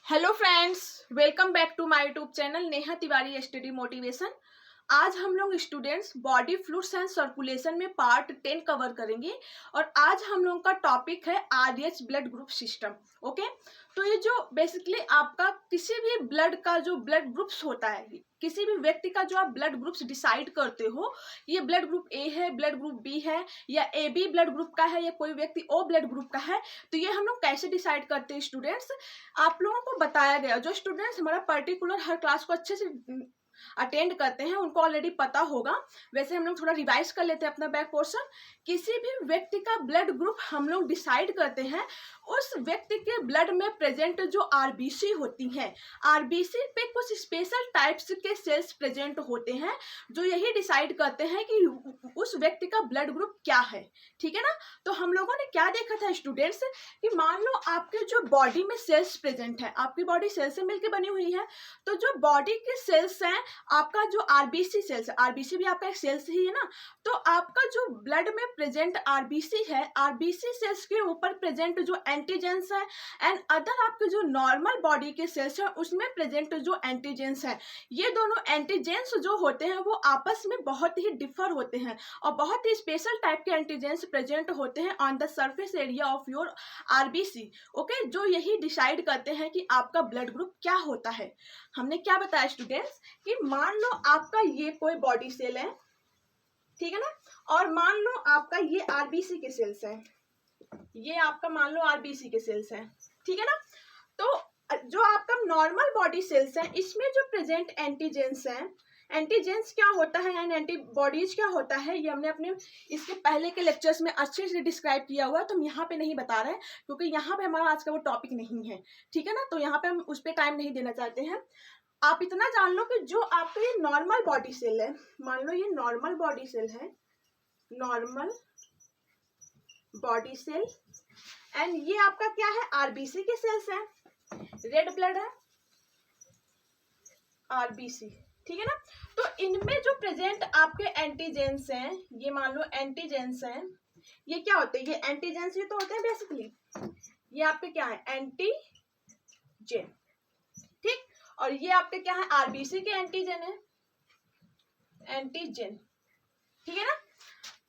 Hello friends, welcome back to my YouTube channel Neha Tiwari study motivation. आज हम लोग students body fluids and circulation में part 10 cover करेंगे और आज हम लोग का टॉपिक है Rh blood group system. Okay, तो ये जो बेसिकली आपका किसी भी ब्लड का जो ब्लड ग्रुप्स होता है, किसी भी व्यक्ति का जो आप ब्लड ग्रुप्स डिसाइड करते हो, ये ब्लड ग्रुप ए है, ब्लड ग्रुप बी है, या ए बी ब्लड ग्रुप का है, या कोई व्यक्ति ओ ब्लड ग्रुप का है, तो ये हम लोग कैसे डिसाइड करते हैं स्टूडेंट्स, आप लोगों को बताया गया। जो स्टूडेंट्स हमारा पर्टिकुलर हर क्लास को अच्छे से अटेंड करते हैं उनको ऑलरेडी पता होगा। वैसे हम लोग थोड़ा रिवाइज कर लेते हैं अपना बैक पोर्शन। किसी भी व्यक्ति का ब्लड ग्रुप हम लोग डिसाइड करते हैं उस व्यक्ति के ब्लड में प्रेजेंट जो आरबीसी होती हैं, आरबीसी पे कुछ स्पेशल टाइप्स के सेल्स प्रेजेंट होते हैं जो यही डिसाइड करते हैं कि उस व्यक्ति का ब्लड ग्रुप क्या है। ठीक है ना। तो हम लोगों ने क्या देखा था स्टूडेंट्स कि मान लो आपके जो बॉडी में सेल्स प्रेजेंट है, आपकी बॉडी सेल से मिलकर बनी हुई है, तो जो बॉडी के सेल्स हैं, आपका जो आरबीसी सेल्स है, आरबीसी भी आपका एक सेल्स ही है ना, तो आपका जो ब्लड में प्रेजेंट आरबीसी है, आरबीसी सेल्स के ऊपर प्रेजेंट जो एंटीजेंस है एंड अदर आपके जो नॉर्मल बॉडी के सेल्स है उसमें प्रेजेंट जो एंटीजेंस है, ये दोनों एंटीजेंस जो होते हैं वो आपस में बहुत ही डिफर होते हैं और बहुत ही स्पेशल टाइप के एंटीजेंस प्रेजेंट होते हैं on the surface area of your RBC. Okay, जो यही डिसाइड करते हैं कि आपका ब्लड ग्रुप क्या होता है। हमने क्या बताया स्टूडेंट्स कि मान लो आपका ये कोई बॉडी सेल है, ठीक है ना, और मान लो आपका ये आरबीसी के सेल्स हैं, ये आपका मान लो आरबीसी के सेल्स हैं, ठीक है ना। तो जो आपका नॉर्मल बॉडी सेल्स हैं इसमें जो प्रेजेंट एंटीजेंस हैं, एंटीजेंस क्या होता है एंड एंटीबॉडीज क्या होता है, ये हमने अपने इसके पहले के लेक्चर्स में अच्छे से डिस्क्राइब किया हुआ है, तो हम यहाँ पे नहीं बता रहे हैं क्योंकि यहाँ पे हमारा आज का वो टॉपिक नहीं है। ठीक है ना, तो यहाँ पे हम उस पर टाइम नहीं देना चाहते हैं। आप इतना जान लो कि जो आपका ये नॉर्मल बॉडी सेल है, मान लो ये नॉर्मल बॉडी सेल है, नॉर्मल बॉडी सेल, एंड ये आपका क्या है, आरबीसी के सेल्स हैं, रेड ब्लड है, आरबीसी, ठीक है ना। तो इनमें जो प्रेजेंट आपके एंटीजेंस हैं, ये मान लो एंटीजेंस हैं, ये क्या होते हैं, ये एंटीजेंस ये तो होते हैं बेसिकली, ये आपके क्या है, एंटीजेन, ठीक। और ये आपके क्या है, आरबीसी के एंटीजन है, एंटीजन, ठीक है ना।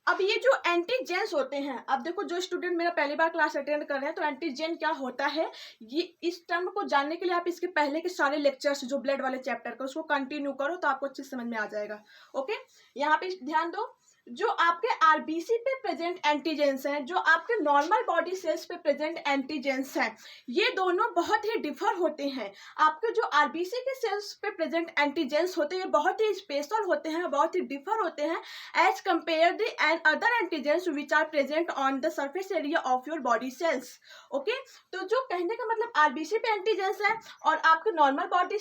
अब ये जो एंटीजेंस होते हैं, अब देखो जो स्टूडेंट मेरा पहली बार क्लास अटेंड कर रहे हैं तो एंटीजन क्या होता है, ये इस टर्म को जानने के लिए आप इसके पहले के सारे लेक्चर्स जो ब्लड वाले चैप्टर का उसको कंटिन्यू करो तो आपको अच्छे समझ में आ जाएगा। ओके, यहाँ पे ध्यान दो, जो आपके आरबीसी पे प्रेजेंट एंटीजेंस हैं, जो आपके नॉर्मल बॉडी सेल्स पे प्रेजेंट एंटीजेंस हैं, ये दोनों बहुत ही डिफर होते हैं। आपके जो आरबीसी के सेल्स पे प्रेजेंट एंटीजेंस होते हैं बहुत ही स्पेशल होते हैं, बहुत ही डिफर होते हैं as compare the and other antigens which are present on the surface area of your body cells. Okay, तो जो कहने का मतलब आरबीसी पे एंटीजेंस है और आपके नॉर्मल बॉडी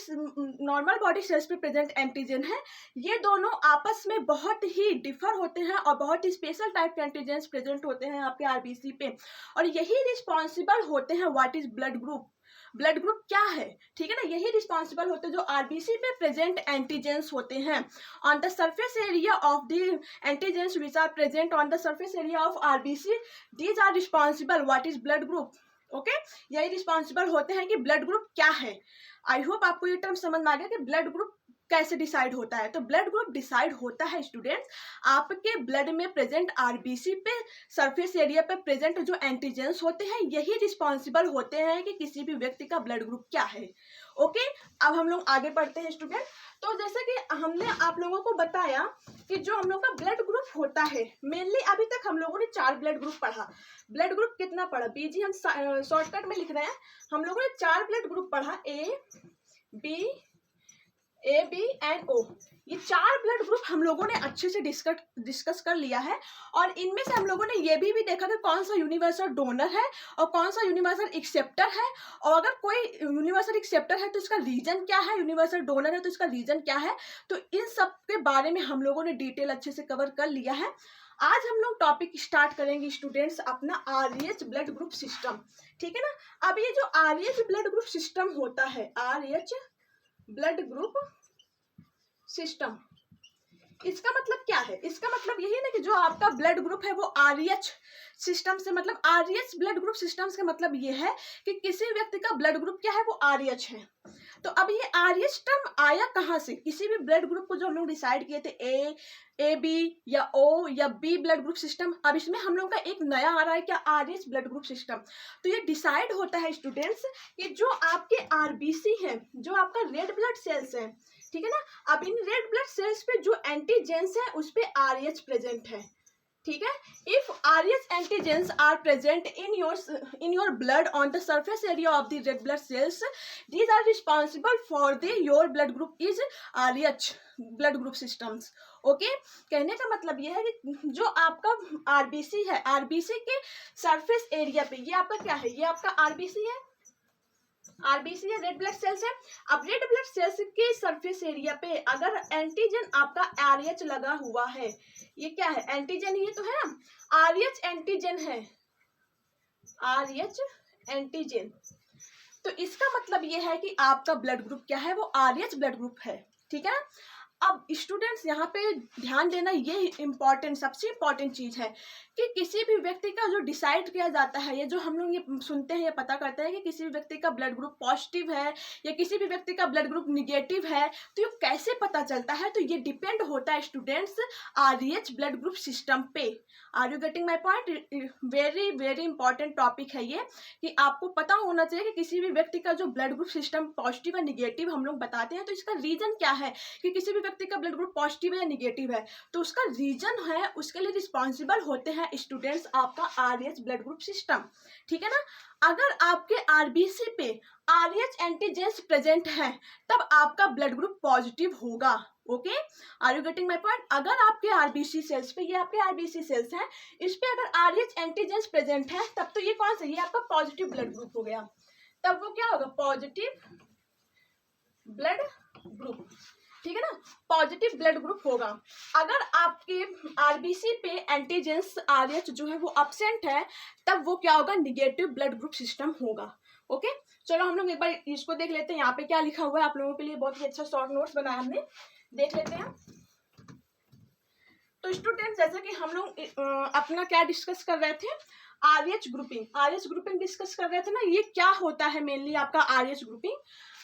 सेल्स पे प्रेजेंट एंटीजन है, ये दोनों आपस में बहुत ही डिफर होते हैं और बहुत ही स्पेशल टाइप के एंटीजेंस प्रेजेंट होते हैं आपके आरबीसी पे, और यही रिस्पॉन्सिबल होते हैं what is blood group, blood group क्या है, ठीक है ना, यही रिस्पॉन्सिबल होते हैं जो आरबीसी पे प्रेजेंट एंटीजेंस होते हैं on the surface area of the antigens which are present on the surface area of RBC, these are responsible what is blood group. Okay, यही रिस्पॉन्सिबल होते हैं कि ब्लड ग्रुप क्या है। आई होप आपको ये टर्म समझ में आ गया कि ब्लड ग्रुप कैसे डिसाइड होता है। तो ब्लड ग्रुप डिसाइड होता है स्टूडेंट्स आपके ब्लड में प्रेजेंट आरबीसी पे सरफेस एरिया पे प्रेजेंट जो एंटीजेंस होते हैं यही रिस्पॉन्सिबल होते हैं कि किसी भी व्यक्ति का ब्लड ग्रुप क्या है। ओके, अब हम लोग आगे बढ़ते हैं स्टूडेंट। तो जैसे कि हमने आप लोगों को बताया कि जो हम लोग का ब्लड ग्रुप होता है, मेनली अभी तक हम लोगों ने 4 ब्लड ग्रुप पढ़ा। ब्लड ग्रुप कितना पढ़ा, बीजी हम शॉर्टकट में लिख रहे हैं, हम लोगों ने 4 ब्लड ग्रुप पढ़ा, ए बी एंड ओ। ये 4 ब्लड ग्रुप हम लोगों ने अच्छे से डिस्कस कर लिया है और इनमें से हम लोगों ने ये भी देखा कि कौन सा यूनिवर्सल डोनर है और कौन सा यूनिवर्सल एक्सेप्टर है, और अगर कोई यूनिवर्सल एक्सेप्टर है तो इसका रीजन क्या है, यूनिवर्सल डोनर है तो इसका रीजन क्या है। तो इन सब के बारे में हम लोगों ने डिटेल अच्छे से कवर कर लिया है। आज हम लोग टॉपिक स्टार्ट करेंगे स्टूडेंट्स अपना आरएच ब्लड ग्रुप सिस्टम, ठीक है ना। अब ये जो आरएच ब्लड ग्रुप सिस्टम होता है, आरएच ब्लड ग्रुप सिस्टम, इसका मतलब क्या है? इसका मतलब यही ना कि जो आपका ब्लड ग्रुप है वो आरएच सिस्टम से, मतलब आरएच ब्लड ग्रुप सिस्टम्स का मतलब ये है कि किसी व्यक्ति का ब्लड ग्रुप क्या है, वो आरएच है। तो अब ये आरएच टर्म आया कहाँ से? किसी भी ब्लड ग्रुप को जो हम लोग डिसाइड किए थे, ए बी या ओ या बी ब्लड ग्रुप सिस्टम, अब इसमें हम लोग का एक नया आ रहा है क्या, आरएच ब्लड ग्रुप सिस्टम। तो ये डिसाइड होता है स्टूडेंट्स कि जो आपके आरबीसी है, जो आपका रेड ब्लड सेल्स है, ठीक है ना, अब इन रेड ब्लड सेल्स पे जो एंटीजेंस है उस पे आरएच प्रेजेंट है, ठीक है। If Rh antigens are present in your blood on the surface area of the red blood cells, these are responsible for the your blood group is Rh blood group systems. Okay, कहने का मतलब यह है कि जो आपका RBC है, RBC के सरफेस एरिया पे, ये आपका क्या है, ये आपका आरबीसी है, आरबीसी है, रेड ब्लड सेल्स है। अब रेड ब्लड सेल्स के सरफेस एरिया पे अगर एंटीजन आपका आरएच लगा हुआ है, ये क्या है, एंटीजन, ये तो है ना, आरएच एंटीजन है, आरएच एंटीजन। तो इसका मतलब ये है कि आपका ब्लड ग्रुप क्या है, वो आरएच ब्लड ग्रुप है, ठीक है। अब स्टूडेंट्स यहाँ पे ध्यान देना, ये इम्पॉर्टेंट, सबसे इम्पॉर्टेंट चीज़ है कि किसी भी व्यक्ति का जो डिसाइड किया जाता है, ये जो हम लोग ये सुनते हैं, ये पता करते हैं कि किसी भी व्यक्ति का ब्लड ग्रुप पॉजिटिव है या किसी भी व्यक्ति का ब्लड ग्रुप निगेटिव है, तो ये कैसे पता चलता है? तो ये डिपेंड होता है students Rh blood group system पे। Are you getting my point? Very very important topic है ये, कि आपको पता होना चाहिए कि किसी भी व्यक्ति का जो ब्लड ग्रुप सिस्टम पॉजिटिव या निगेटिव हम लोग बताते हैं, तो इसका रीजन क्या है कि किसी भी व्यक्ति का ब्लड ग्रुप पॉजिटिव है या निगेटिव है, तो उसका रीजन है, उसके लिए रिस्पॉन्सिबल होते हैं स्टूडेंट्स आपका आरएच ब्लड ग्रुप सिस्टम, ठीक है ना। अगर आपके आरबीसी पे आरएच एंटीजेंस प्रेजेंट है, तब आपका ब्लड ग्रुप पॉजिटिव होगा। Okay, are you getting my point? अगर आपके आरबीसी सेल्स पे, ये आपके आरबीसी सेल्स हैं, इस पे अगर आरएच एंटीजेंस प्रेजेंट है, तब तो ये कौन सा, ये आपका पॉजिटिव ब्लड ग्रुप हो गया, तब वो क्या होगा, पॉजिटिव ब्लड ग्रुप, ठीक है ना, पॉजिटिव ब्लड ग्रुप होगा। अगर आपके आरबीसी पे एंटीजेंस आरएच जो है वो अब्सेंट है, तब वो क्या होगा, निगेटिव ब्लड ग्रुप सिस्टम होगा। ओके, चलो हम लोग एक बार इसको देख लेते हैं, यहाँ पे क्या लिखा हुआ है, आप लोगों के लिए बहुत ही अच्छा शॉर्ट नोट्स बनाया हमने, देख लेते हैं। तो स्टूडेंट, जैसा कि हम लोग अपना क्या डिस्कस कर रहे थे, आरएच ग्रुपिंग डिस्कस कर रहे थे ना, ये क्या होता है मेनली आपका आरएच ग्रुपिंग।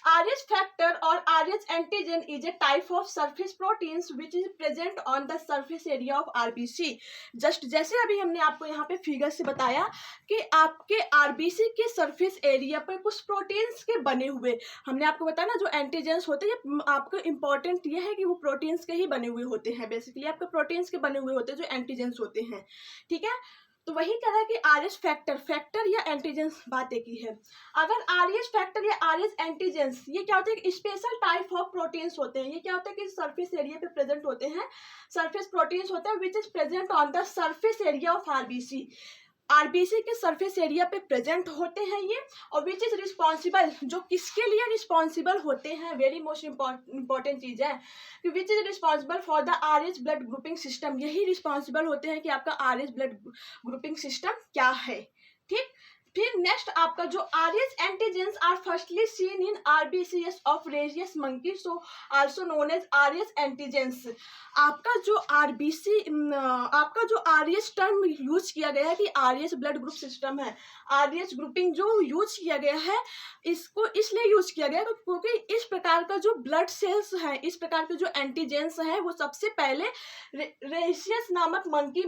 आरएच फैक्टर और RH antigen is a type of surface proteins which is present on the surface area of RBC. Just जैसे अभी हमने आपको यहाँ पे फिगर से बताया कि आपके आरबीसी के सरफेस एरिया पर कुछ प्रोटीन्स के बने हुए, हमने आपको बताया ना, जो एंटीजेंस होते हैं, आपको इंपॉर्टेंट ये है कि वो प्रोटीन्स के ही बने हुए होते हैं, बेसिकली आपके प्रोटीन्स के बने हुए होते हैं जो एंटीजेंस होते हैं, ठीक है। तो वही कह रहा है कि आरएच फैक्टर या एंटीजेंस बात एक ही है। अगर आरएच फैक्टर या आरएच एंटीजेंस, ये क्या होता है कि स्पेशल टाइप ऑफ प्रोटीन्स होते हैं, ये क्या होता है कि सरफेस एरिया पे प्रेजेंट होते हैं, सरफेस प्रोटीन्स होते हैं which is present on the surface area of RBC, RBC के सरफेस एरिया पे प्रेजेंट होते हैं ये, और विच इज रिस्पॉन्सिबल, जो किसके लिए रिस्पॉन्सिबल होते हैं, वेरी मोस्ट इंपॉर्टेंट चीज है कि which is responsible for the RH blood grouping system, यही रिस्पॉन्सिबल होते हैं कि आपका आरएच ब्लड ग्रुपिंग सिस्टम क्या है, ठीक। फिर नेक्स्ट आपका जो Rh antigens are firstly seen in RBCs of rhesus monkey, so also known as Rh antigens. आपका जो आरबीसी, आपका जो आरएच टर्म यूज किया गया है कि आरएच ब्लड ग्रुप सिस्टम है, आरएच ग्रुपिंग जो यूज किया गया है, इसको इसलिए यूज किया गया क्योंकि इस प्रकार का जो ब्लड सेल्स है, इस प्रकार के जो एंटीजेंस है, वो सबसे पहले रेशियस नामक मंकी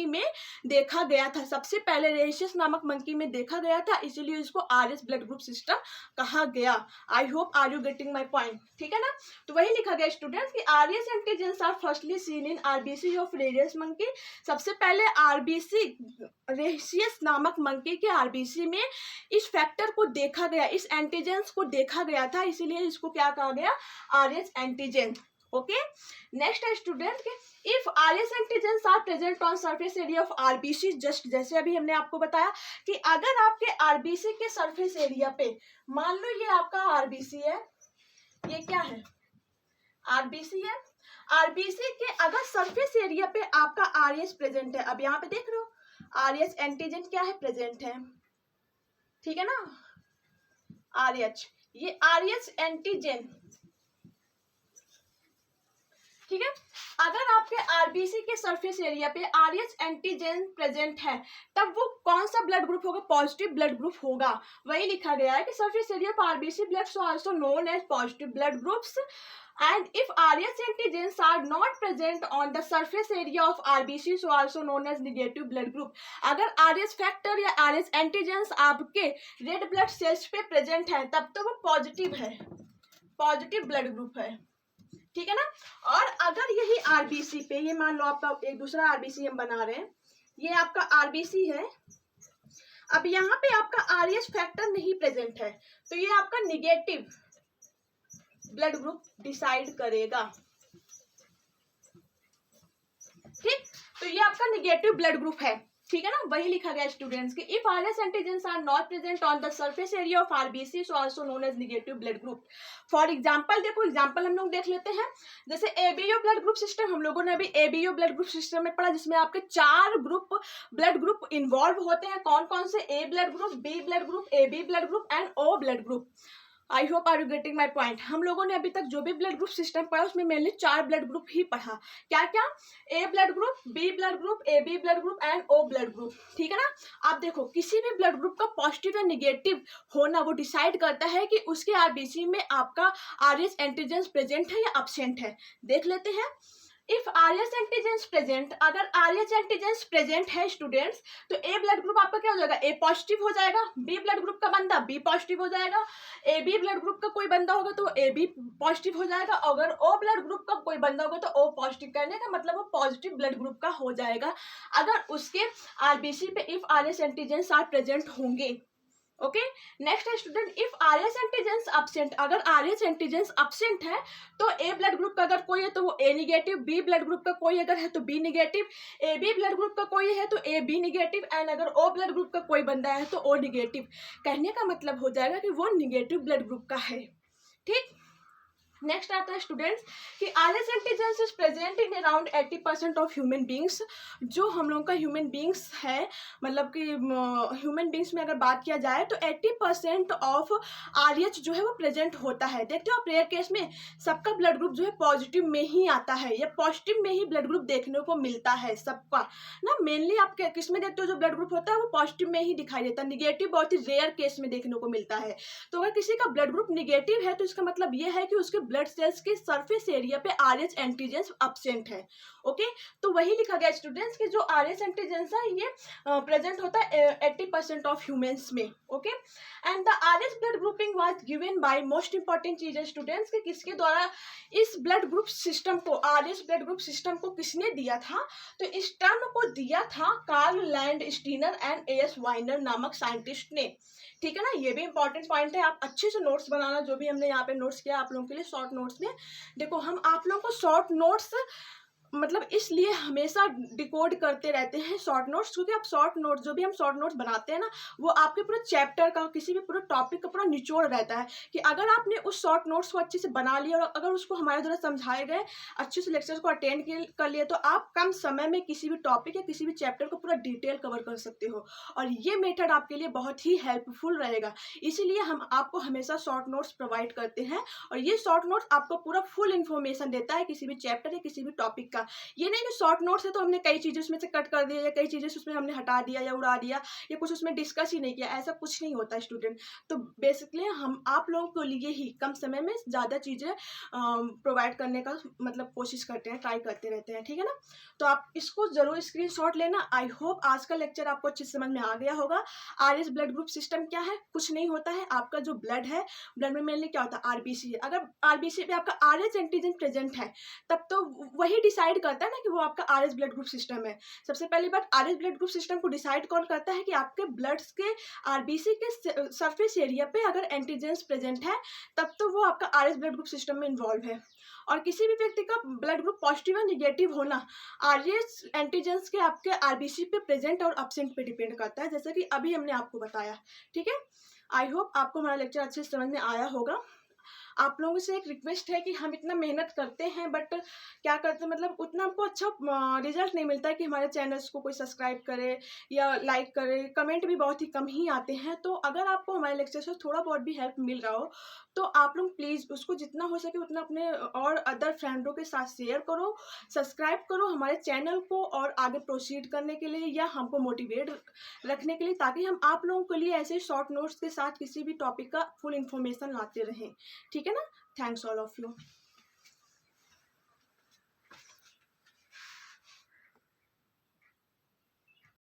में देखा गया था, सबसे पहले रेशियस नामक मंकी में देखा गया था, इसीलिए इसको आरएच ब्लड ग्रुप सिस्टम कहा गया। I hope are you getting my point, ठीक है ना। तो वही लिखा गया स्टूडेंट्स कि Rh antigens are firstly seen in RBC of rhesus monkey, सबसे पहले आरबीसी रेशियस नामक मंकी के आरबीसी में इस फैक्टर को देखा गया, इस एंटीजेंस को देखा गया था, इसीलिए इसको क्या कहा गया, आरएच एंटीजेन। ओके, नेक्स्ट है स्टूडेंट के if Rh antigens are present on surface area of RBC, just जैसे अभी हमने आपको बताया कि अगर आपके आरबीसी के सरफेस एरिया पे, मान लो ये आपका आरबीसी है, ये क्या है, आरबीसी है, आरबीसी के अगर सरफेस एरिया पे आपका आरएच प्रेजेंट है, अब यहाँ पे देख रहे हो आरएच एंटीजन क्या है, प्रेजेंट है, ठीक है ना, आरएच, ये आरएच एंटीजन, ठीक है। अगर आपके आरबीसी के सरफेस एरिया पे आरएच एंटीजन प्रेजेंट है तब वो कौन सा ब्लड ग्रुप होगा? पॉजिटिव ब्लड ग्रुप होगा। वही लिखा गया है कि सरफेस एरिया पर RBC bloods also known as positive blood groups and if Rh antigens are not present on the surface area of RBC so also known as negative blood group। अगर Rh factor या Rh antigens आपके red blood sales पे present है तब तो वो positive है, positive blood group है, ठीक है ना। और अगर यही आरबीसी पे, ये मान लो आपका एक दूसरा आरबीसी हम बना रहे हैं, ये आपका आरबीसी है, अब यहाँ पे आपका आरएच फैक्टर नहीं प्रेजेंट है तो ये आपका निगेटिव ब्लड ग्रुप डिसाइड करेगा, ठीक। तो ये आपका निगेटिव ब्लड ग्रुप है, ठीक है ना। वही लिखा गया स्टूडेंट्स कि if Rh antigens are not present on the surface area of RBC so also known as negative blood group. For example देखो, एग्जांपल हम लोग देख लेते हैं। जैसे एबीओ ब्लड ग्रुप सिस्टम, हम लोगों ने अभी एबीओ ब्लड ग्रुप सिस्टम में पढ़ा जिसमें आपके 4 ब्लड ग्रुप इन्वॉल्व होते हैं। कौन कौन से? A blood group, B blood group, AB blood group and O blood group. I hope are you getting my point. हम लोगों ने अभी तक जो भी ब्लड ग्रुप सिस्टम पढ़ा उसमें मेनली 4 ब्लड ग्रुप ही पढ़ा। क्या क्या? A blood group, B blood group, A B blood group and O blood group, ठीक है ना। आप देखो किसी भी ब्लड ग्रुप का पॉजिटिव या निगेटिव होना वो डिसाइड करता है कि उसके आरबीसी में आपका आरएच एंटीजेंस प्रेजेंट है या अब्सेंट है। देख लेते हैं। इफ आरएच एंटीजेंस प्रेजेंट, अगर आरएच एंटीजेंस प्रेजेंट है स्टूडेंट्स तो ए ब्लड ग्रुप आपका क्या हो जाएगा? ए पॉजिटिव हो जाएगा। बी ब्लड ग्रुप का बंदा बी पॉजिटिव हो जाएगा। ए बी ब्लड ग्रुप का कोई बंदा होगा तो ए बी पॉजिटिव हो जाएगा। अगर ओ ब्लड ग्रुप का कोई बंदा होगा तो ओ पॉजिटिव, कहने का मतलब वो पॉजिटिव ब्लड ग्रुप का हो जाएगा अगर उसके आरबीसी पे if Rh antigens are present होंगे। ओके, नेक्स्ट है student, if Rh antigens absent, अगर आरएच एंटीजेंस अब्सेंट है तो ए ब्लड ग्रुप का अगर कोई है तो वो A negative, B blood group का कोई अगर है तो B negative, A B blood group का कोई है तो ए बी निगेटिव एंड अगर ओ ब्लड ग्रुप का कोई बंदा है तो ओ निगेटिव। कहने का मतलब हो जाएगा कि वो निगेटिव ब्लड ग्रुप का है, ठीक। नेक्स्ट आता है स्टूडेंट्स कि Rh antigens is present in around 80% of human beings. जो हम लोग का ह्यूमन बींग्स है, मतलब कि ह्यूमन बींग्स में अगर बात किया जाए तो 80% ऑफ आरएच जो है वो प्रेजेंट होता है। देखते हो आप रेयर केस में सबका ब्लड ग्रुप जो है पॉजिटिव में ही आता है या पॉजिटिव में ही ब्लड ग्रुप देखने को मिलता है सबका ना। मेनली आप किस में देखते हो? जो ब्लड ग्रुप होता है वो पॉजिटिव में ही दिखाई देता है, निगेटिव बहुत ही रेयर केस में देखने को मिलता है। तो अगर किसी का ब्लड ग्रुप निगेटिव है तो इसका मतलब ये है कि उसके ब्लड सेल्स के सरफेस एरिया पे आरएच एंटीजेंस अब्सेंट है। ओके, तो वही लिखा गया स्टूडेंट्स कि जो आरएच एंटीजेंस है ये प्रेजेंट होता है 80% ऑफ ह्यूमंस में। Okay, and the RH blood grouping was given by, most important चीज है स्टूडेंट्स कि किसके द्वारा इस ब्लड ग्रुप सिस्टम को, आरएच ब्लड ग्रुप सिस्टम को किसने दिया था? तो इस टर्म को दिया था कार्ल लैंडस्टीनर एंड एएस वाइनर नामक साइंटिस्ट ने, ठीक है ना। ये भी इंपॉर्टेंट पॉइंट है, आप अच्छे से नोट्स बनाना। जो भी हमने यहाँ पे नोट्स किया आप लोगों के लिए शॉर्ट नोट्स में, देखो हम आप लोगों को शॉर्ट नोट्स मतलब इसलिए हमेशा डिकोड करते रहते हैं शॉर्ट नोट्स, क्योंकि आप शॉर्ट नोट्स जो भी हम शॉर्ट नोट्स बनाते हैं ना वो आपके पूरे चैप्टर का, किसी भी पूरे टॉपिक का पूरा निचोड़ रहता है कि अगर आपने उस शॉर्ट नोट्स को अच्छे से बना लिया और अगर उसको हमारे द्वारा समझाए गए अच्छे से लेक्चर्स को अटेंड कर लिए तो आप कम समय में किसी भी टॉपिक या किसी भी चैप्टर को पूरा डिटेल कवर कर सकते हो। और ये मेथड आपके लिए बहुत ही हेल्पफुल रहेगा, इसीलिए हम आपको हमेशा शॉर्ट नोट्स प्रोवाइड करते हैं। और ये शॉर्ट नोट्स आपको पूरा फुल इन्फॉर्मेशन देता है किसी भी चैप्टर या किसी भी टॉपिक का। ये नहीं कि शॉर्ट नोट्स है तो हमने कई चीजें उसमें से कट कर दिया या कई चीजें उसमें हमने हटा दिया या उड़ा दिया या कुछ उसमें डिस्कस ही नहीं किया, ऐसा कुछ नहीं होता स्टूडेंट। तो बेसिकली हम आप लोगों के लिए ही कम समय में ज़्यादा चीज़ें प्रोवाइड करने का मतलब कोशिश करते हैं, ट्राई करते रहते हैं, ठीक है ना। तो आप इसको जरूर स्क्रीनशॉट लेना। आई होप आज का लेक्चर आपको अच्छे से समझ में आ गया होगा। आरएच ब्लड ग्रुप सिस्टम क्या है? कुछ नहीं होता है, आपका जो ब्लड है, ब्लड में मेनली क्या होता है? आरबीसी है। अगर आरबीसी पे आपका आरएच एंटीजन प्रेजेंट है तब तो वही डिसाइड करता है ना कि वो आपका आरएच ब्लड ग्रुप सिस्टम है। सबसे पहली बात, आरएच ब्लड ग्रुप सिस्टम को डिसाइड कौन करता है कि आपके ब्लड्स के आरबीसी के सरफेस एरिया पे अगर एंटीजेंस प्रेजेंट है तब तो वो आपका आरएच ब्लड ग्रुप सिस्टम में इन्वॉल्व है। और किसी भी व्यक्ति का ब्लड ग्रुप पॉजिटिव या निगेटिव होना आरएच एंटीजेंस के आपके आरबीसी पे प्रेजेंट और अब्सेंट पे डिपेंड करता है, जैसा कि अभी हमने आपको बताया, ठीक है। आई होप आपको हमारा लेक्चर अच्छे से समझ में आया होगा। आप लोगों से एक रिक्वेस्ट है कि हम इतना मेहनत करते हैं बट क्या करते हैं, मतलब उतना हमको अच्छा रिजल्ट नहीं मिलता है कि हमारे चैनल्स को कोई सब्सक्राइब करे या लाइक करे। कमेंट भी बहुत ही कम ही आते हैं। तो अगर आपको हमारे लेक्चर से थोड़ा बहुत भी हेल्प मिल रहा हो तो आप लोग प्लीज़ उसको जितना हो सके उतना अपने और अदर फ्रेंडों के साथ शेयर करो, सब्सक्राइब करो हमारे चैनल को और आगे प्रोसीड करने के लिए या हमको मोटिवेट रखने के लिए, ताकि हम आप लोगों के लिए ऐसे शॉर्ट नोट्स के साथ किसी भी टॉपिक का फुल इन्फॉर्मेशन लाते रहें। ठीक है ना? Thanks all of you.